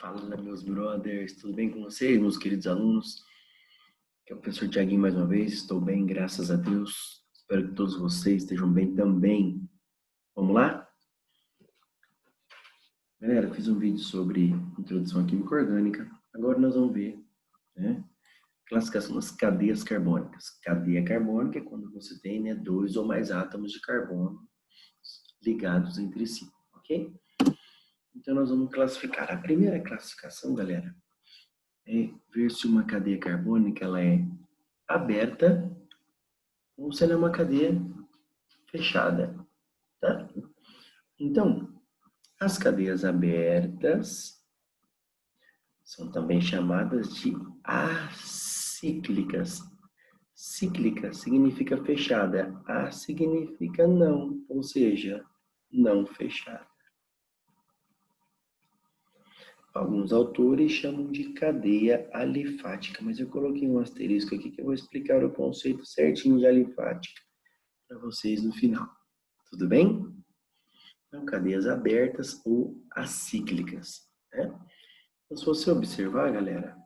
Fala, meus brothers, tudo bem com vocês, meus queridos alunos? Aqui é o professor Tiaguinho mais uma vez, estou bem, graças a Deus. Espero que todos vocês estejam bem também. Vamos lá? Galera, eu fiz um vídeo sobre introdução à química orgânica. Agora nós vamos ver, né, classificação das cadeias carbônicas. Cadeia carbônica é quando você tem, né, 2 ou mais átomos de carbono ligados entre si, ok? Então nós vamos classificar. A primeira classificação, galera, é ver se uma cadeia carbônica ela é aberta ou se ela é uma cadeia fechada, tá? Então, as cadeias abertas são também chamadas de acíclicas. Cíclica significa fechada, a significa não, ou seja, não fechada. Alguns autores chamam de cadeia alifática, mas eu coloquei um asterisco aqui que eu vou explicar o conceito certinho de alifática para vocês no final. Tudo bem? Então, cadeias abertas ou acíclicas, né? Então, se você observar, galera,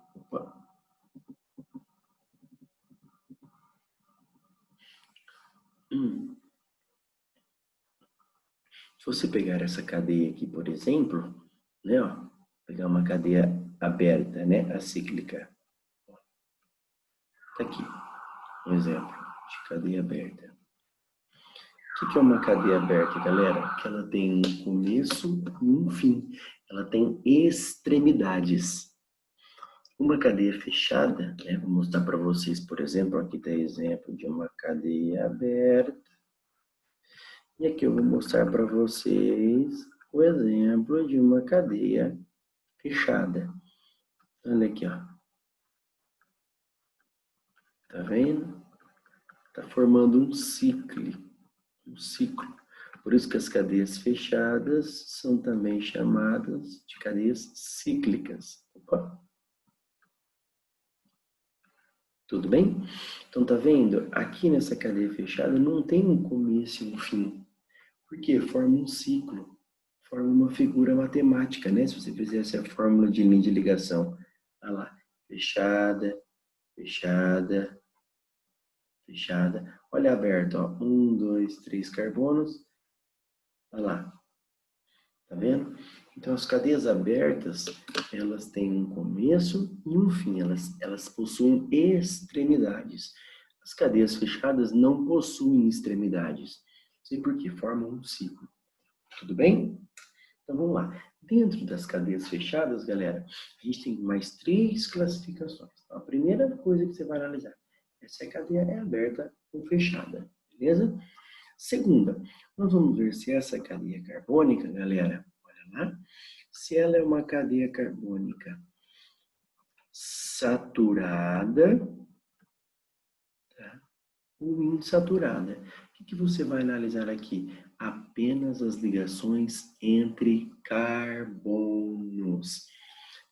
se você pegar essa cadeia aqui, por exemplo, né, ó, pegar uma cadeia aberta, né, acíclica. Tá aqui, um exemplo de cadeia aberta. O que é uma cadeia aberta, galera? Que ela tem um começo e um fim. Ela tem extremidades. Uma cadeia fechada, né? Vou mostrar para vocês, por exemplo, aqui está exemplo de uma cadeia aberta. E aqui eu vou mostrar para vocês o exemplo de uma cadeia fechada. Olha aqui, ó. Tá vendo? Tá formando um ciclo. Por isso que as cadeias fechadas são também chamadas de cadeias cíclicas. Opa. Tudo bem? Então, tá vendo? Aqui nessa cadeia fechada não tem um começo e um fim. Porque forma um ciclo, forma uma figura matemática, né? Se você fizesse a fórmula de linha de ligação, olha lá, fechada, fechada, fechada. Olha aberto, ó, 1, 2, 3 carbonos, olha lá, tá vendo? Então, as cadeias abertas, elas têm um começo e um fim, elas possuem extremidades. As cadeias fechadas não possuem extremidades, sei porque formam um ciclo. Tudo bem? Então, vamos lá. Dentro das cadeias fechadas, galera, a gente tem mais 3 classificações. Então, a primeira coisa que você vai analisar é se a cadeia é aberta ou fechada, beleza? Segunda, nós vamos ver se essa cadeia carbônica, galera, olha lá, se ela é uma cadeia carbônica saturada, tá? Ou insaturada. O que você vai analisar aqui? Apenas as ligações entre carbonos.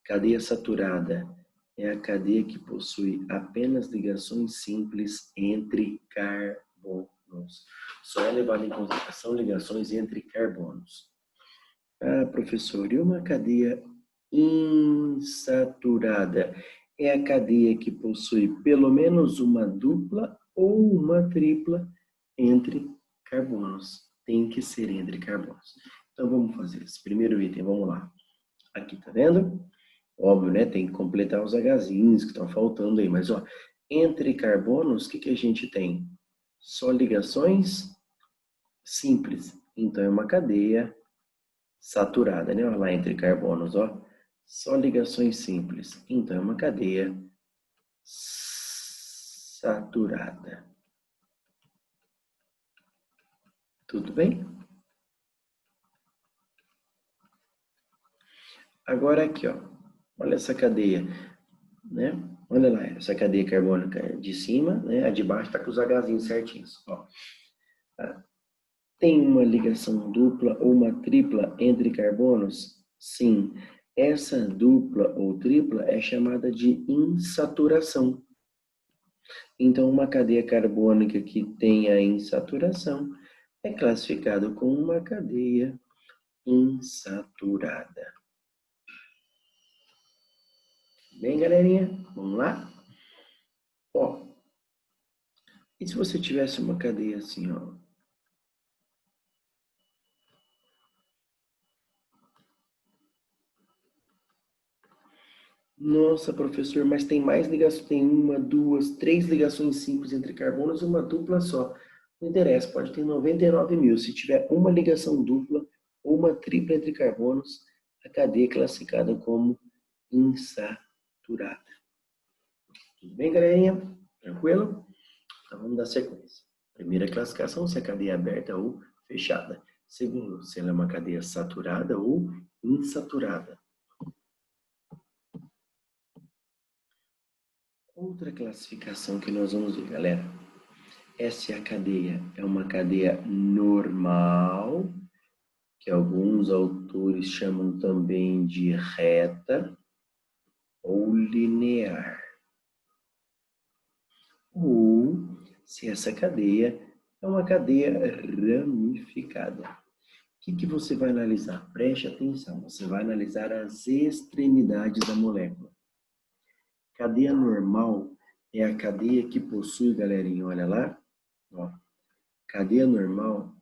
Cadeia saturada é a cadeia que possui apenas ligações simples entre carbonos. Só é levado em consideração ligações entre carbonos. Ah, professor, e uma cadeia insaturada? É a cadeia que possui pelo menos uma dupla ou uma tripla entre carbonos. Tem que ser entre carbonos. Então, vamos fazer esse primeiro item. Vamos lá. Aqui, tá vendo? Óbvio, né? Tem que completar os Hzinhos que estão faltando aí. Mas, ó, entre carbonos, o que a gente tem? Só ligações simples. Então, é uma cadeia saturada, né? Olha lá, entre carbonos, ó. Só ligações simples. Então, é uma cadeia saturada. Tudo bem? Agora aqui, ó. Olha essa cadeia, né? Olha lá, essa cadeia carbônica de cima, né? A de baixo tá com os Hzinhos certinhos, ó. Tem uma ligação dupla ou uma tripla entre carbonos? Sim. Essa dupla ou tripla é chamada de insaturação. Então, uma cadeia carbônica que tenha insaturação é classificada como uma cadeia insaturada. Bem, galerinha? Vamos lá? Ó, e se você tivesse uma cadeia assim, ó? Nossa, professor, mas tem mais ligações, tem uma, duas, três ligações simples entre carbonos e uma dupla só. Não interessa, pode ter 99 mil. Se tiver uma ligação dupla ou uma tripla entre carbonos, a cadeia é classificada como insaturada. Tudo bem, galerinha? Tranquilo? Então vamos dar sequência. Primeira classificação, se a cadeia é aberta ou fechada. Segundo, se ela é uma cadeia saturada ou insaturada. Outra classificação que nós vamos ver, galera. Essa é a cadeia, é uma cadeia normal, que alguns autores chamam também de reta ou linear. Ou se essa cadeia é uma cadeia ramificada. O que você vai analisar? Preste atenção, você vai analisar as extremidades da molécula. Cadeia normal é a cadeia que possui, galerinha, olha lá, ó. Cadeia normal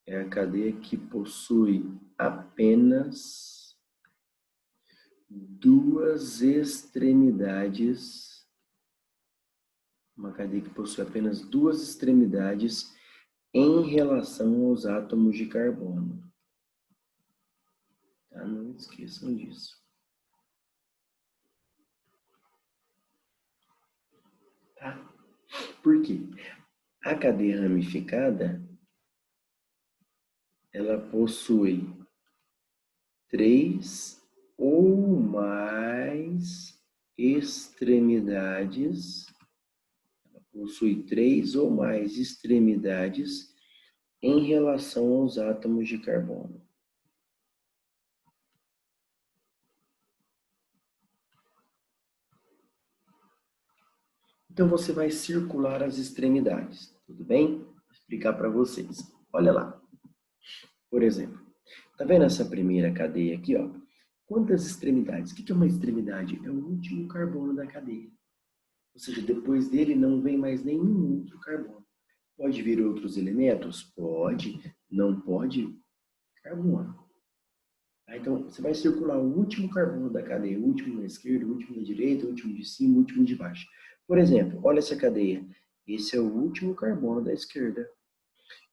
é a cadeia que possui apenas duas extremidades. Uma cadeia que possui apenas duas extremidades em relação aos átomos de carbono. Tá? Não esqueçam disso. Tá? Por quê? A cadeia ramificada, ela possui três ou mais extremidades, possui três ou mais extremidades em relação aos átomos de carbono. Então você vai circular as extremidades, tudo bem? Vou explicar para vocês. Olha lá. Por exemplo, tá vendo essa primeira cadeia aqui, ó? Quantas extremidades? O que é uma extremidade? É o último carbono da cadeia. Ou seja, depois dele não vem mais nenhum outro carbono. Pode vir outros elementos? Pode. Não pode? Carbono. Então, você vai circular o último carbono da cadeia, o último na esquerda, o último na direita, o último de cima, o último de baixo. Por exemplo, olha essa cadeia. Esse é o último carbono da esquerda.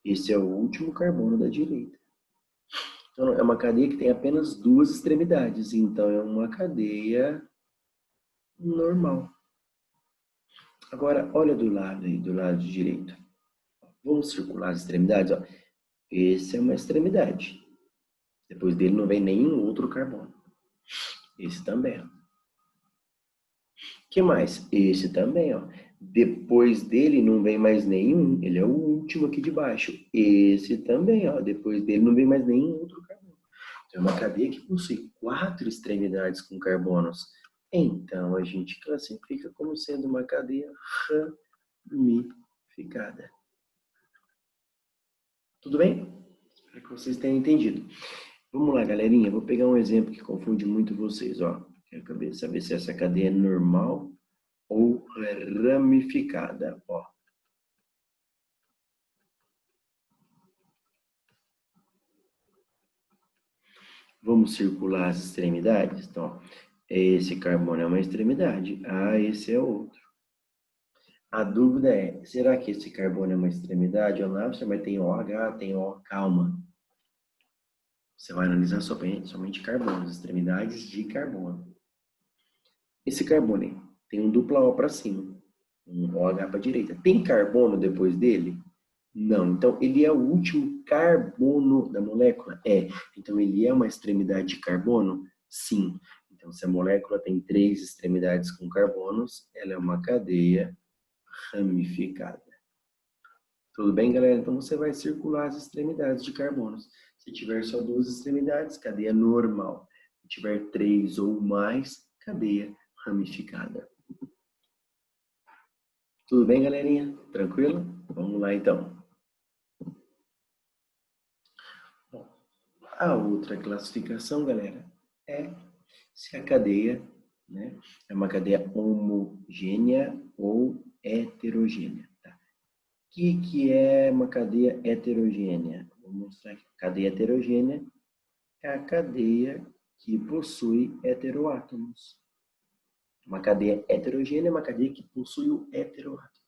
Esse é o último carbono da direita. Então, é uma cadeia que tem apenas duas extremidades. Então, é uma cadeia normal. Agora, olha do lado aí, do lado direito. Vamos circular as extremidades. Ó. Esse é uma extremidade. Depois dele não vem nenhum outro carbono. Esse também. Ó. Que mais? Esse também, ó. Depois dele não vem mais nenhum, ele é o último aqui de baixo. Esse também, ó. Depois dele não vem mais nenhum outro carbono. Então, é uma cadeia que possui 4 extremidades com carbonos. Então, a gente classifica como sendo uma cadeia ramificada. Tudo bem? Espero que vocês tenham entendido. Vamos lá, galerinha. Vou pegar um exemplo que confunde muito vocês, ó. Quero saber se essa cadeia é normal ou ramificada, ó. Vamos circular as extremidades? Então, esse carbono é uma extremidade. Ah, esse é outro. A dúvida é, será que esse carbono é uma extremidade ou não? Você vai ter OH, tem O, calma. Você vai analisar somente carbonos, extremidades de carbono. Esse carbono tem um dupla O para cima, um OH para a direita. Tem carbono depois dele? Não. Então, ele é o último carbono da molécula? É. Então, ele é uma extremidade de carbono? Sim. Então, se a molécula tem 3 extremidades com carbonos, ela é uma cadeia ramificada. Tudo bem, galera? Então, você vai circular as extremidades de carbonos. Se tiver só 2 extremidades, cadeia normal. Se tiver 3 ou mais, cadeia ramificada. Tudo bem, galerinha? Tranquilo? Vamos lá, então. A outra classificação, galera, é Se a cadeia, né, é uma cadeia homogênea ou heterogênea. Tá? O que é uma cadeia heterogênea? Vou mostrar aqui. Cadeia heterogênea é a cadeia que possui heteroátomos. Uma cadeia heterogênea é uma cadeia que possui o heteroátomo.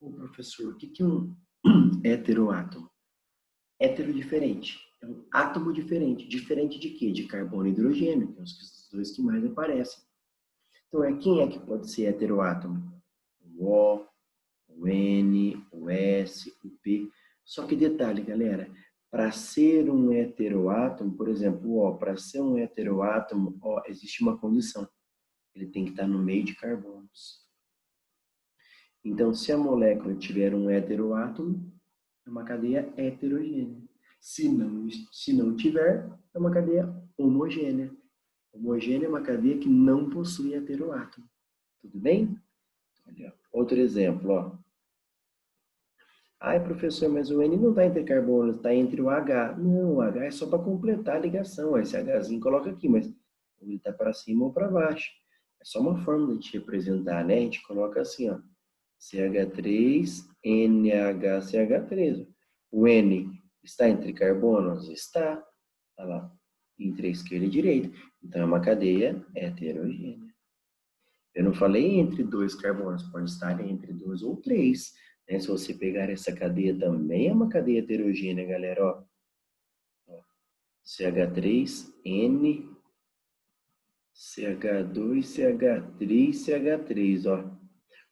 Ô, professor, o que é um heteroátomo? Hétero diferente. É um átomo diferente. Diferente de quê? De carbono e hidrogênio, que são os dois que mais aparecem. Então, quem é que pode ser heteroátomo? O O, o N, o S, o P. Só que detalhe, galera, para ser um heteroátomo, por exemplo, o O, para ser um heteroátomo, ó, existe uma condição. Ele tem que estar no meio de carbonos. Então, se a molécula tiver um heteroátomo, é uma cadeia heterogênea. Se não tiver, é uma cadeia homogênea. Homogênea é uma cadeia que não possui heteroátomo. Tudo bem? Olha, outro exemplo, ó. Ai, professor, mas o N não está entre carbonos, está entre o H. Não, o H é só para completar a ligação. Esse Hzinho coloca aqui, mas ele está para cima ou para baixo. É só uma forma de a gente representar, né? A gente coloca assim, ó. CH3, NHCH3. O N está entre carbonos? Está. Olha lá. Entre a esquerda e a direita. Então, é uma cadeia heterogênea. Eu não falei entre dois carbonos, pode estar entre dois ou três. Né? Se você pegar essa cadeia, também é uma cadeia heterogênea, galera. Ó. CH3, N, CH2, CH3, CH3. Ó.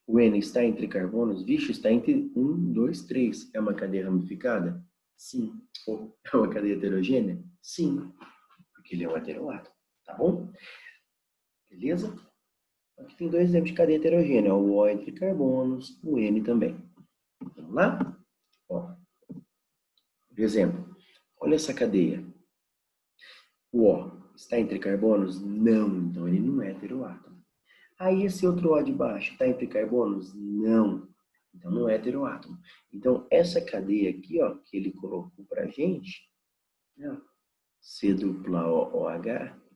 O N está entre carbonos? Vixe, está entre 1, 2, 3. É uma cadeia ramificada? Sim. Ou é uma cadeia heterogênea? Sim. Porque ele é um heteroátomo. Tá bom? Beleza? Aqui tem dois exemplos de cadeia heterogênea. O O entre carbonos, o N também. Vamos lá? Ó, por exemplo, olha essa cadeia. O O está entre carbonos? Não. Então ele não é heteroátomo. Aí esse outro O de baixo está entre carbonos? Não. Então não é heteroátomo. Então essa cadeia aqui, ó, que ele colocou pra gente, né, C dupla OH,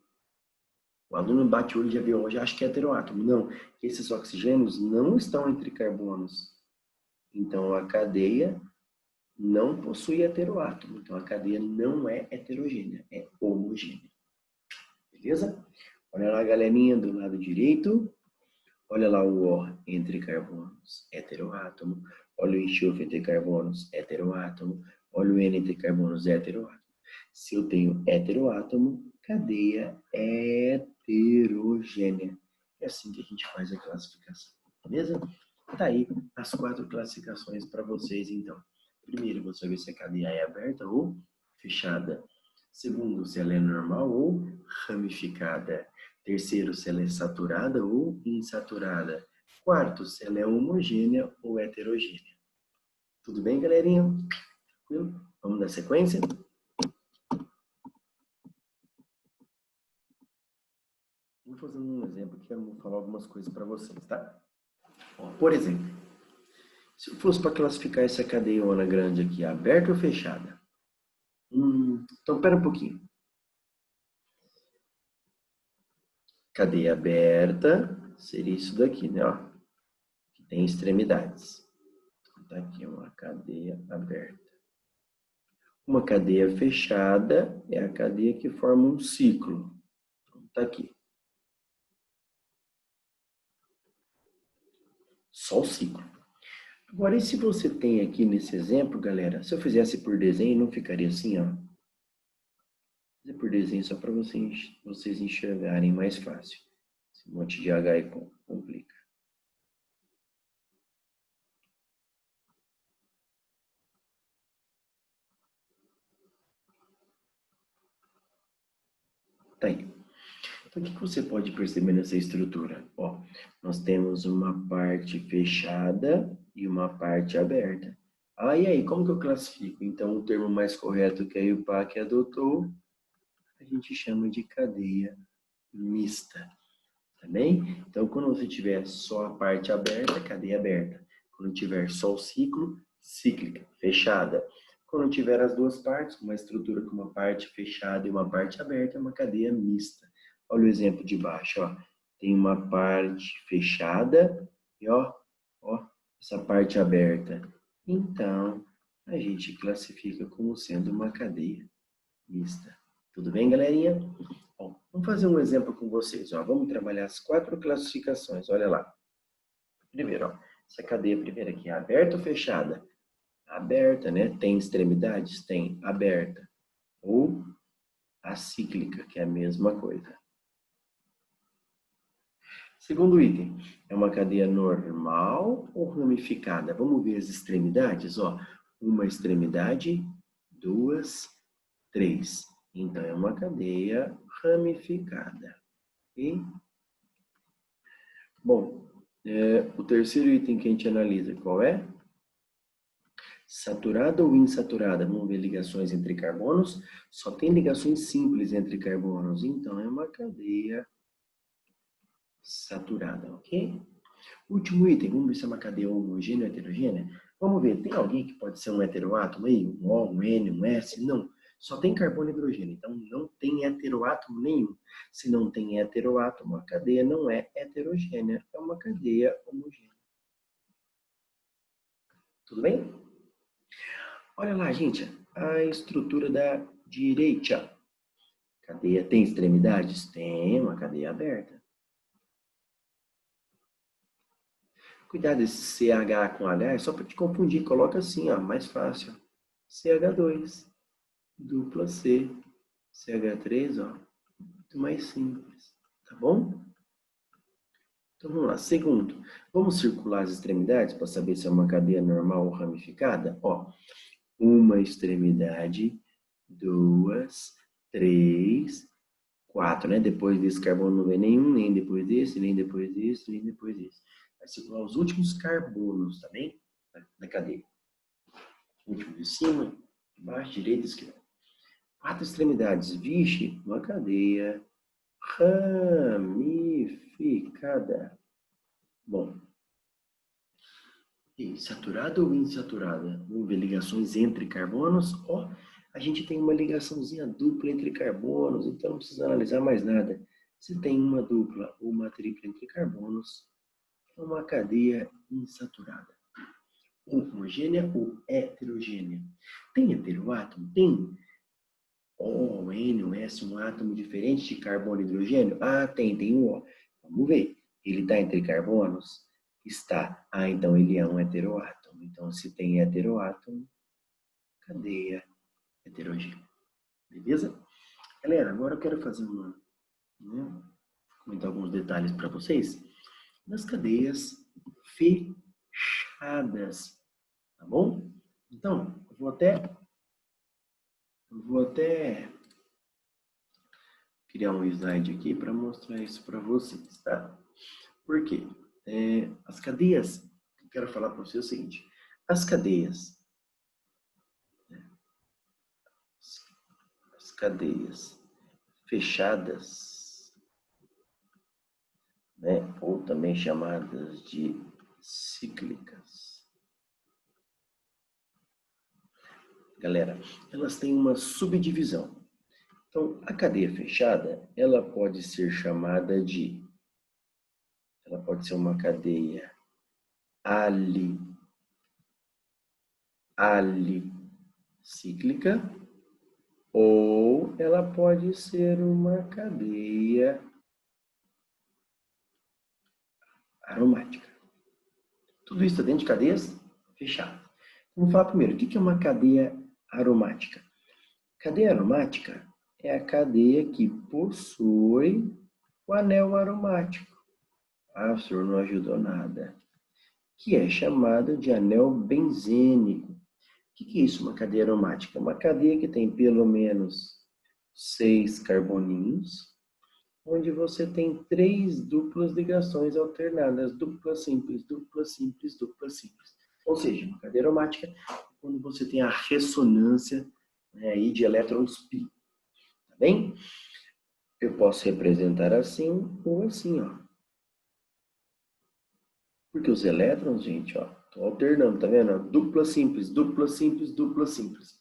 o aluno bate o olho e já vê, ó, já acha que é heteroátomo. Não, esses oxigênios não estão entre carbonos. Então a cadeia não possui heteroátomo. Então a cadeia não é heterogênea, é homogênea. Beleza? Olha lá, galerinha, do lado direito. Olha lá o O entre carbonos, heteroátomo. Olha o enxofre entre carbonos, heteroátomo. Olha o N entre carbonos, heteroátomo. Se eu tenho heteroátomo, cadeia heterogênea. É assim que a gente faz a classificação. Beleza? Tá aí as 4 classificações para vocês, então. Primeiro, você vai ver se a cadeia é aberta ou fechada. Segundo, se ela é normal ou ramificada. Terceiro, se ela é saturada ou insaturada. Quarto, se ela é homogênea ou heterogênea. Tudo bem, galerinha? Tranquilo? Vamos dar sequência? Vou fazer um exemplo aqui, eu vou falar algumas coisas para vocês, tá? Por exemplo, se eu fosse para classificar essa cadeiona grande aqui, aberta ou fechada? Então, pera um pouquinho. Cadeia aberta seria isso daqui, né? Ó, que tem extremidades. Tá aqui uma cadeia aberta. Uma cadeia fechada é a cadeia que forma um ciclo. Tá aqui. Só o ciclo. Agora, e se você tem aqui nesse exemplo, galera, se eu fizesse por desenho, não ficaria assim, ó? Vou fazer por desenho só para vocês enxergarem mais fácil. Esse monte de H aí complica. Tá aí. Então, o que você pode perceber nessa estrutura? Ó, nós temos uma parte fechada e uma parte aberta. Ah, e aí, como que eu classifico? Então, o termo mais correto que a IUPAC adotou, a gente chama de cadeia mista. Tá bem? Então, quando você tiver só a parte aberta, cadeia aberta. Quando tiver só o ciclo, cíclica, fechada. Quando tiver as duas partes, uma estrutura com uma parte fechada e uma parte aberta, é uma cadeia mista. Olha o exemplo de baixo, ó. Tem uma parte fechada e ó, essa parte aberta. Então, a gente classifica como sendo uma cadeia mista. Tudo bem, galerinha? Bom, vamos fazer um exemplo com vocês. Ó. Vamos trabalhar as 4 classificações. Olha lá. Primeiro, ó, essa cadeia primeira aqui é aberta ou fechada? Aberta, né? Tem extremidades? Tem. Aberta. Ou acíclica, que é a mesma coisa. Segundo item, é uma cadeia normal ou ramificada? Vamos ver as extremidades, ó. Uma extremidade, 2, 3. Então, é uma cadeia ramificada. Ok? Bom, o terceiro item que a gente analisa, qual é? Saturada ou insaturada? Vamos ver ligações entre carbonos. Só tem ligações simples entre carbonos. Então, é uma cadeia saturada, ok? Último item, vamos ver se é uma cadeia homogênea ou heterogênea. Vamos ver, tem alguém que pode ser um heteroátomo aí? Um O, um N, um S? Não. Só tem carbono e hidrogênio, então não tem heteroátomo nenhum. Se não tem heteroátomo, a cadeia não é heterogênea, é uma cadeia homogênea. Tudo bem? Olha lá, gente, a estrutura da direita. Cadeia tem extremidades? Tem, uma cadeia aberta. Cuidado esse CH com H, é só para te confundir, coloca assim, ó, mais fácil. CH2, dupla C, CH3, ó, muito mais simples, tá bom? Então vamos lá, segundo, vamos circular as extremidades para saber se é uma cadeia normal ou ramificada? Ó, uma extremidade, 2, 3, 4, né? Depois desse carbono não vem nenhum, nem depois desse, nem depois desse, nem depois desse. Vai circular os últimos carbonos, tá bem? Da cadeia. Último de cima, de baixo, direita e esquerda. 4 extremidades. Vixe, uma cadeia ramificada. Bom. E saturada ou insaturada? Vamos ver ligações entre carbonos. Ó, a gente tem uma ligaçãozinha dupla entre carbonos, então não precisa analisar mais nada. Se tem uma dupla ou uma tripla entre carbonos, é uma cadeia insaturada. Homogênea ou heterogênea? Tem heteroátomo? Tem O, N, um S, um átomo diferente de carbono e hidrogênio? Ah, tem um O. Vamos ver. Ele está entre carbonos? Está. Ah, então ele é um heteroátomo. Então, se tem heteroátomo, cadeia heterogênea. Beleza? Galera, agora eu quero fazer comentar alguns detalhes para vocês das cadeias fechadas. Tá bom? Então, eu vou até criar um slide aqui para mostrar isso para vocês, tá? Por quê? As cadeias, eu quero falar para vocês o seguinte, as cadeias fechadas, né, ou também chamadas de cíclicas, galera, elas têm uma subdivisão. Então, a cadeia fechada, ela pode ser chamada de, ela pode ser uma cadeia alicíclica, ou ela pode ser uma cadeia aromática. Tudo isso está dentro de cadeias fechadas. Vamos falar primeiro, o que é uma cadeia aromática? Cadeia aromática é a cadeia que possui o anel aromático. Ah, o senhor não ajudou nada. Que é chamado de anel benzênico. O que é isso, uma cadeia aromática? Uma cadeia que tem pelo menos 6 carboninhos, onde você tem 3 duplas ligações alternadas, dupla simples, dupla simples, dupla simples. Ou seja, uma cadeia aromática quando você tem a ressonância, né, aí de elétrons pi. Tá bem? Eu posso representar assim ou assim, ó. Porque os elétrons, gente, ó, tô alternando, tá vendo? Dupla simples, dupla simples, dupla simples.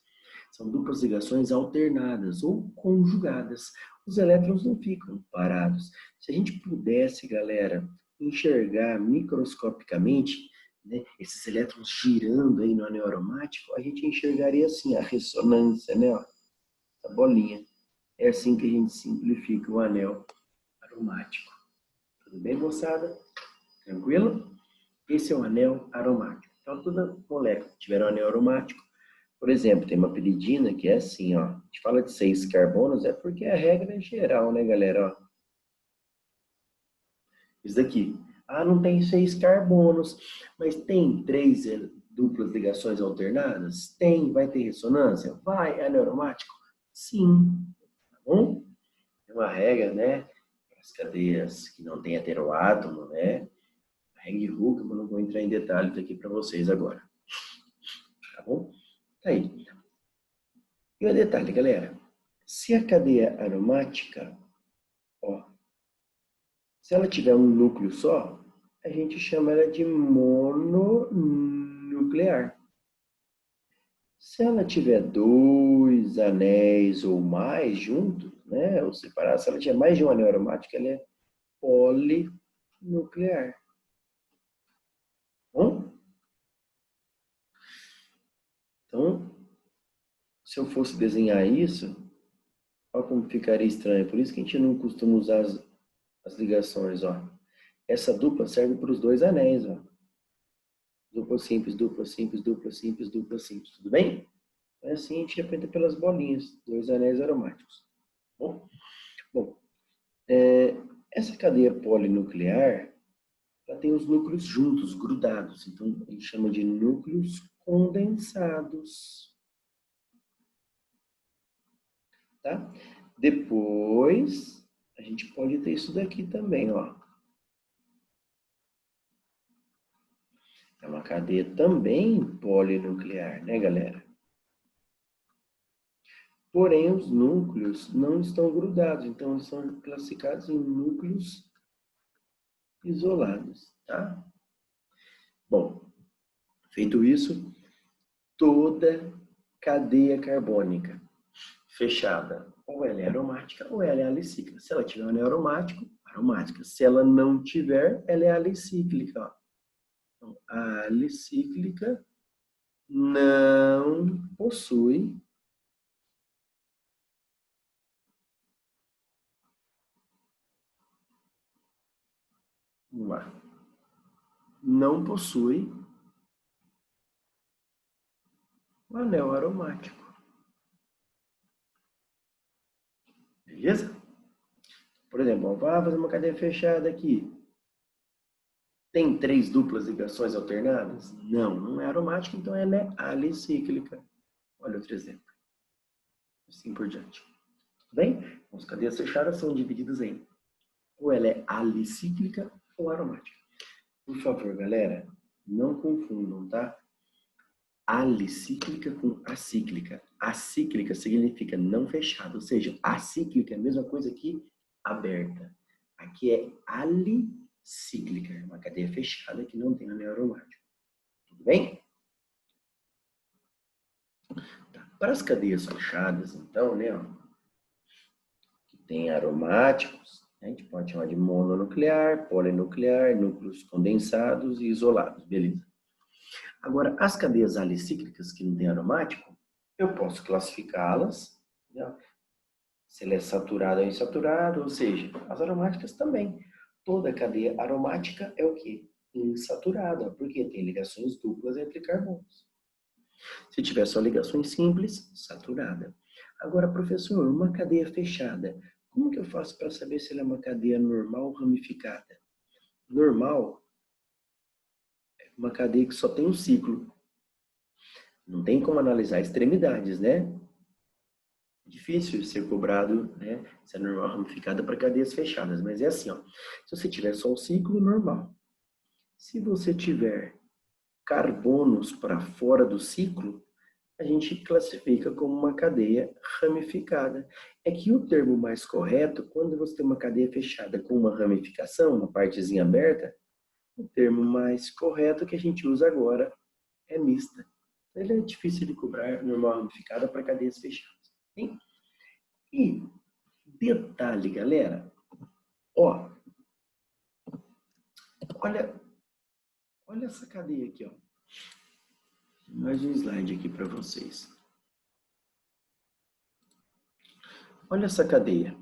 São duplas ligações alternadas ou conjugadas. os elétrons não ficam parados. Se a gente pudesse, galera, enxergar microscopicamente, né, esses elétrons girando aí no anel aromático, a gente enxergaria assim a ressonância, né, ó, a bolinha. É assim que a gente simplifica o anel aromático. Tudo bem, moçada? Tranquilo? Esse é o anel aromático. Então, toda molécula que tiver um anel aromático, por exemplo, tem uma piridina que é assim, ó. A gente fala de 6 carbonos, é porque a regra é geral, né, galera? Ó, isso daqui. Ah, não tem 6 carbonos, mas tem 3 duplas ligações alternadas? Tem. Vai ter ressonância? Vai. É anel aromático? Sim. Tá bom? É uma regra, né? Para as cadeias que não têm heteroátomo, né? A regra de Hooke, eu não vou entrar em detalhes aqui para vocês agora. Tá bom? Tá aí. E um detalhe, galera. Se a cadeia aromática, ó, se ela tiver um núcleo só, a gente chama ela de mononuclear. Se ela tiver 2 anéis ou mais juntos, né, ou separados, se ela tiver mais de um anel aromático, ela é polinuclear. Bom? Então, se eu fosse desenhar isso, olha como ficaria estranho. Por isso que a gente não costuma usar as ligações, ó. Essa dupla serve para os 2 anéis, ó. Dupla simples, dupla simples, dupla simples, dupla simples. Tudo bem? É assim a gente aprende pelas bolinhas, 2 anéis aromáticos. Bom, bom essa cadeia polinuclear, ela tem os núcleos juntos, grudados. Então, a gente chama de núcleos condensados. Tá? Depois, a gente pode ter isso daqui também, ó. É uma cadeia também polinuclear, né, galera? Porém, os núcleos não estão grudados, então eles são classificados em núcleos isolados, tá? Bom, feito isso, toda cadeia carbônica fechada, ou ela é aromática ou ela é alicíclica. Se ela tiver um anel aromático, aromática. Se ela não tiver, ela é alicíclica. Ó. Então, a alicíclica não possui uma, não possui um anel aromático. Beleza? Por exemplo, vamos fazer uma cadeia fechada aqui. Tem 3 duplas ligações alternadas? Não, não é aromática, então ela é alicíclica. Olha outro exemplo. Assim por diante. Tudo bem? As cadeias fechadas são divididas em ou ela é alicíclica ou aromática. Por favor, galera, não confundam, tá? Alicíclica com acíclica. Acíclica significa não fechada, ou seja, acíclica é a mesma coisa que aberta. Aqui é alicíclica, uma cadeia fechada que não tem anel aromático. Tudo bem? Tá. Para as cadeias fechadas, então, né, ó, que tem aromáticos, a gente pode chamar de mononuclear, polinuclear, núcleos condensados e isolados, beleza? Agora, as cadeias alicíclicas que não têm aromático, eu posso classificá-las, né? Se ela é saturada ou insaturada, ou seja, as aromáticas também. Toda cadeia aromática é o quê? Insaturada, porque tem ligações duplas entre carbonos. Se tiver só ligações simples, saturada. Agora, professor, uma cadeia fechada, como que eu faço para saber se ela é uma cadeia normal ou ramificada? Normal é uma cadeia que só tem um ciclo. Não tem como analisar extremidades, né? É difícil ser cobrado, né? Se é normal ramificada para cadeias fechadas, mas é assim, ó. Se você tiver só o ciclo, normal. Se você tiver carbonos para fora do ciclo, a gente classifica como uma cadeia ramificada. É que o termo mais correto, quando você tem uma cadeia fechada com uma ramificação, uma partezinha aberta, o termo mais correto que a gente usa agora é mista. Ele é difícil de cobrar normal ramificada para cadeias fechadas. Sim? E Detalhe, galera. Ó, olha essa cadeia aqui, ó. Mais um slide aqui para vocês. Olha essa cadeia.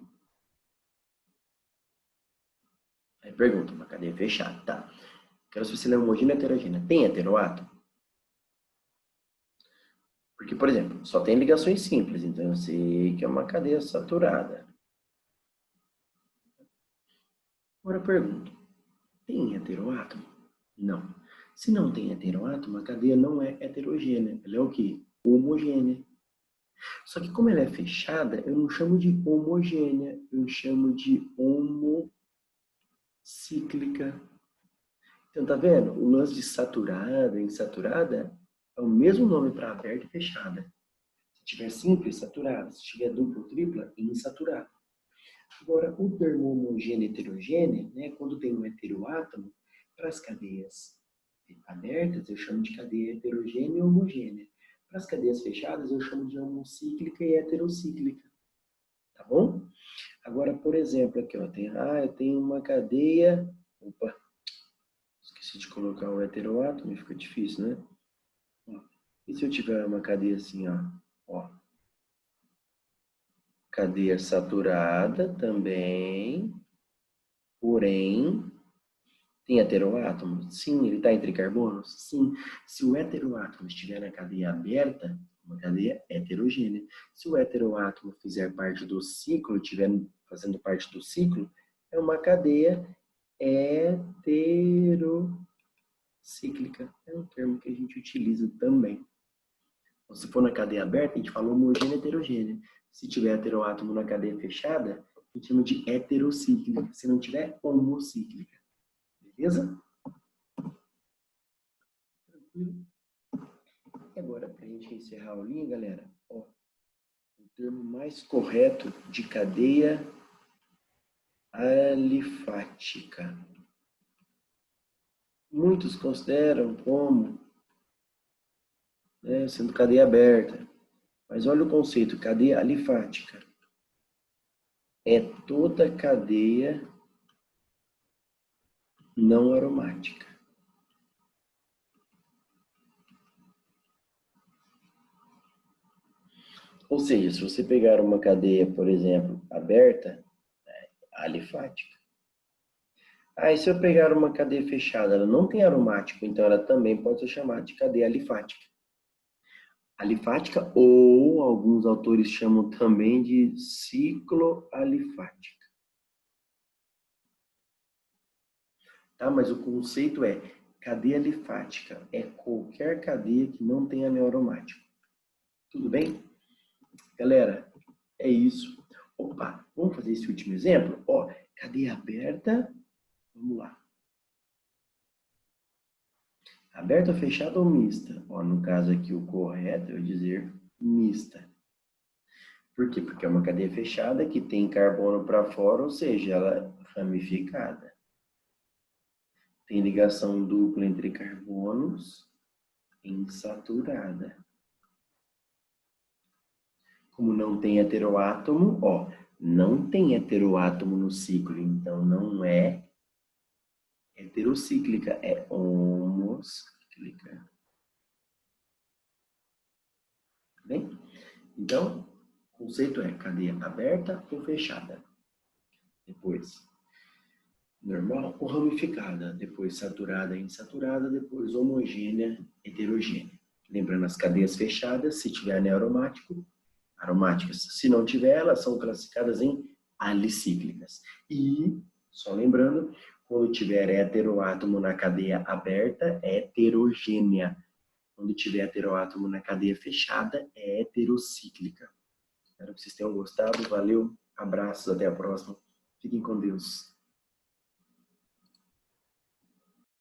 Aí pergunta, uma cadeia fechada, tá? Quero saber se ela é homogênea ou heterogênea. Tem heteroátomo? Porque, por exemplo, só tem ligações simples, então eu sei que é uma cadeia saturada. Agora eu pergunto, tem heteroátomo? Não. Se não tem heteroátomo, a cadeia não é heterogênea. Ela é o quê? Homogênea. Só que como ela é fechada, eu não chamo de homogênea, eu chamo de homocíclica. Então, tá vendo? O lance de saturada e insaturada é o mesmo nome para aberta e fechada. Se tiver simples, saturada. Se tiver dupla ou tripla, insaturada. Agora, o termo homogênea e heterogênea, né, quando tem um heteroátomo, para as cadeias abertas, eu chamo de cadeia heterogênea e homogênea. Para as cadeias fechadas, eu chamo de homocíclica e heterocíclica. Tá bom? Agora, por exemplo, aqui, ó, eu tenho uma cadeia... Opa! Esqueci de colocar um heteroátomo, fica difícil, né? Ó, e se eu tiver uma cadeia assim, ó? Cadeia saturada também, porém, tem heteroátomo? Sim. Ele está entre carbonos? Sim. Se o heteroátomo estiver na cadeia aberta, uma cadeia heterogênea. Se o heteroátomo fizer parte do ciclo, estiver fazendo parte do ciclo, é uma cadeia heterocíclica. É um termo que a gente utiliza também. Se for na cadeia aberta, a gente fala homogênea e heterogênea. Se tiver heteroátomo na cadeia fechada, a gente chama de heterocíclica. Se não tiver, homocíclica. Beleza? Tranquilo? E agora, para a gente encerrar a aulinha, galera, ó, o termo mais correto de cadeia alifática. Muitos consideram como sendo cadeia aberta. Mas olha o conceito, cadeia alifática. É toda cadeia não aromática. Ou seja, se você pegar uma cadeia, por exemplo, aberta, alifática. Aí, se eu pegar uma cadeia fechada, ela não tem aromático, então ela também pode ser chamada de cadeia alifática. Alifática, ou alguns autores chamam também de cicloalifática. Tá? Mas o conceito é, cadeia alifática é qualquer cadeia que não tenha anel aromático. Tudo bem? Galera, é isso. Opa, vamos fazer esse último exemplo? Ó, cadeia aberta, vamos lá. Aberta, fechada ou mista? Ó, no caso aqui, o correto é dizer mista. Por quê? Porque é uma cadeia fechada que tem carbono para fora, ou seja, ela é ramificada. Tem ligação dupla entre carbonos, insaturada. Como não tem heteroátomo, ó, não tem heteroátomo no ciclo, então não é heterocíclica, é homocíclica. Bem? Então, o conceito é cadeia aberta ou fechada. Depois, normal ou ramificada. Depois, saturada e insaturada. Depois, homogênea, heterogênea. Lembrando, as cadeias fechadas, se tiver anel aromático, aromáticas. Se não tiver, elas são classificadas em alicíclicas. E, só lembrando, quando tiver heteroátomo na cadeia aberta, é heterogênea. Quando tiver heteroátomo na cadeia fechada, é heterocíclica. Espero que vocês tenham gostado. Valeu, abraços, até a próxima. Fiquem com Deus.